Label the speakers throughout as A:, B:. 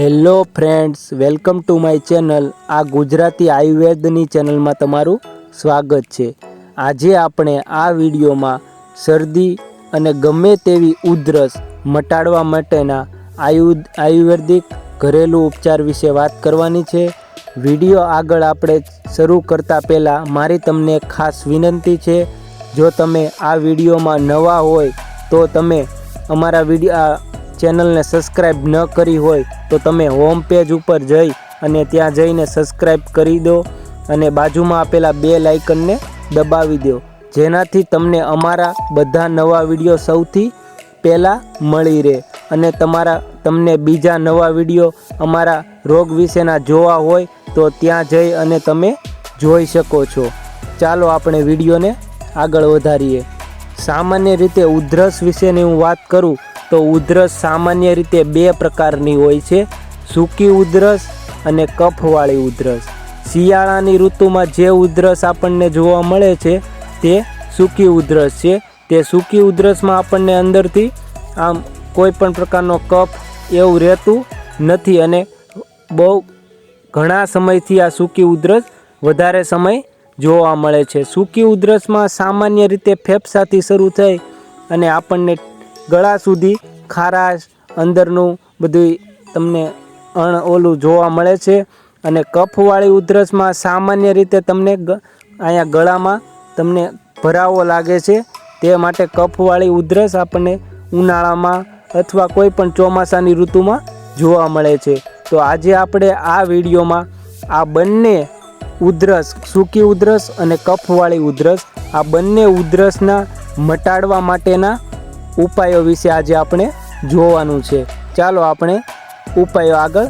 A: Hello friends, welcome to my channel. આ ગુજરાતી આયુર્વેદની ચેનલમાં તમારું સ્વાગત છે। આજે આપણે આ વિડીયોમાં શરદી અને ગમે તેવી ઉધરસ મટાડવા માટેના આયુર્વેદિક ઘરેલું ઉપચાર વિશે વાત કરવાની છે। વિડીયો આગળ આપણે શરૂ કરતાં પહેલાં મારી તમને ખાસ વિનંતી છે, જો તમે આ વિડીયોમાં નવા હોય તો તમે અમારા વિડીયો ચેનલને સબસ્ક્રાઈબ ન કરી હોય તો તમે હોમ પેજ ઉપર જઈ અને ત્યાં જઈને સબસ્ક્રાઈબ કરી દો અને બાજુમાં આપેલા બેલ આઇકનને દબાવી દો, જેનાથી તમને અમારા બધા નવા વિડીયો સૌથી પહેલાં મળી રહે અને તમને બીજા નવા વિડીયો અમારા રોગ વિશેના જોવા હોય તો ત્યાં જઈ અને તમે જોઈ શકો છો। ચાલો આપણે વિડીયોને આગળ વધારીએ। સામાન્ય રીતે ઉધરસ વિશેની હું વાત કરું તો ઉધરસ સામાન્ય રીતે બે પ્રકારની હોય છે, સૂકી ઉધરસ અને કફવાળી ઉધરસ। શિયાળાની ઋતુમાં જે ઉધરસ આપણને જોવા મળે છે તે સૂકી ઉધરસ છે। તે સૂકી ઉધરસમાં આપણને અંદરથી આમ કોઈ પણ પ્રકારનો કફ એવું રહેતું નથી અને બહુ ઘણા સમયથી આ સૂકી ઉધરસ વધારે સમય જોવા મળે છે। સૂકી ઉધરસમાં સામાન્ય રીતે ફેફસાથી શરૂ થઈ અને આપણને ગળા સુધી ખારાશ અંદરનું બધું તમને ઓલું જોવા મળે છે અને કફવાળી ઉધરસમાં સામાન્ય રીતે તમને અહીંયા ગળામાં તમને ભરાવો લાગે છે। તે માટે કફવાળી ઉધરસ આપણને ઉનાળામાં અથવા કોઈ પણ ચોમાસાની ઋતુમાં જોવા મળે છે। તો આજે આપણે આ વિડીયોમાં આ બંને ઉધરસ, સૂકી ઉધરસ અને કફવાળી ઉધરસ, આ બંને ઉધરસના મટાડવા માટેના ઉપાયો વિશે આજે આપણે જોવાનું છે। ચાલો આપણે ઉપાયો આગળ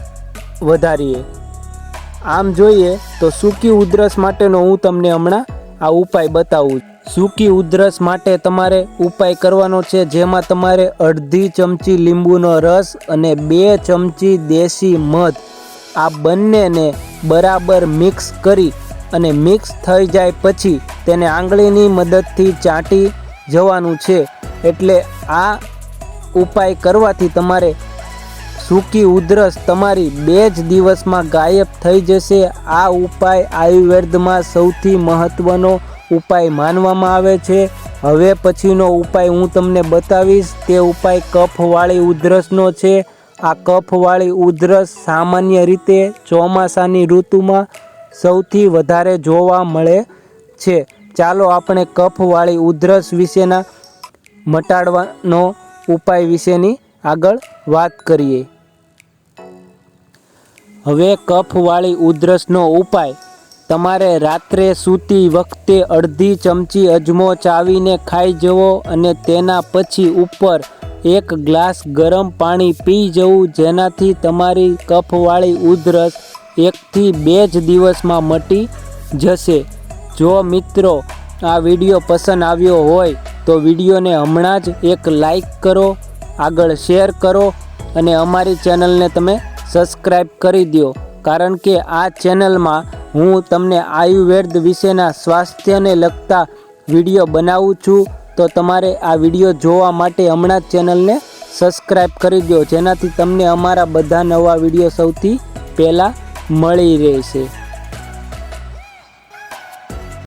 A: વધારીએ। આમ જોઈએ તો સૂકી ઉધરસ માટેનો હું તમને હમણાં આ ઉપાય બતાવું। સૂકી ઉધરસ માટે તમારે ઉપાય કરવાનો છે, જેમાં તમારે અડધી ચમચી લીંબુનો રસ અને 2 ચમચી દેશી મધ આ બંનેને બરાબર મિક્સ કરી અને મિક્સ થઈ જાય પછી તેને આંગળીની મદદથી ચાટી જવાનું છે। એટલે આ ઉપાય કરવાથી તમારે સૂકી ઉધરસ તમારી 2 જ દિવસમાં ગાયબ થઈ જશે। આ ઉપાય આયુર્વેદમાં સૌથી મહત્ત્વનો ઉપાય માનવામાં આવે છે। હવે પછીનો ઉપાય હું તમને બતાવીશ, તે ઉપાય કફવાળી ઉધરસનો છે। આ કફવાળી ઉધરસ સામાન્ય રીતે ચોમાસાની ઋતુમાં સૌથી વધારે જોવા મળે છે। ચાલો આપણે કફવાળી ઉધરસ વિશેના મટાડવાનો ઉપાય વિશેની આગળ વાત કરીએ। હવે કફવાળી ઉધરસનો ઉપાય તમારે રાત્રે સૂતી વખતે અડધી ચમચી અજમો ચાવીને ખાઈ જવો અને તેના પછી ઉપર 1 ગ્લાસ ગરમ પાણી પી જવું, જેનાથી તમારી કફવાળી ઉધરસ 1 થી 2 જ દિવસમાં મટી જશે। જો મિત્રો આ વિડીયો પસંદ આવ્યો હોય તો વિડીયોને હમણાં જ એક લાઈક કરો, આગળ શેર કરો અને અમારી ચેનલને તમે સબસ્ક્રાઈબ કરી દો, કારણ કે આ ચેનલમાં હું તમને આયુર્વેદ વિશેના સ્વાસ્થ્યને લગતા વિડીયો બનાવું છું। તો તમારે આ વિડીયો જોવા માટે હમણાં જ ચેનલને સબસ્ક્રાઈબ કરી દો, જેનાથી તમને અમારા બધા નવા વિડીયો સૌથી પહેલાં મળી રહેશે।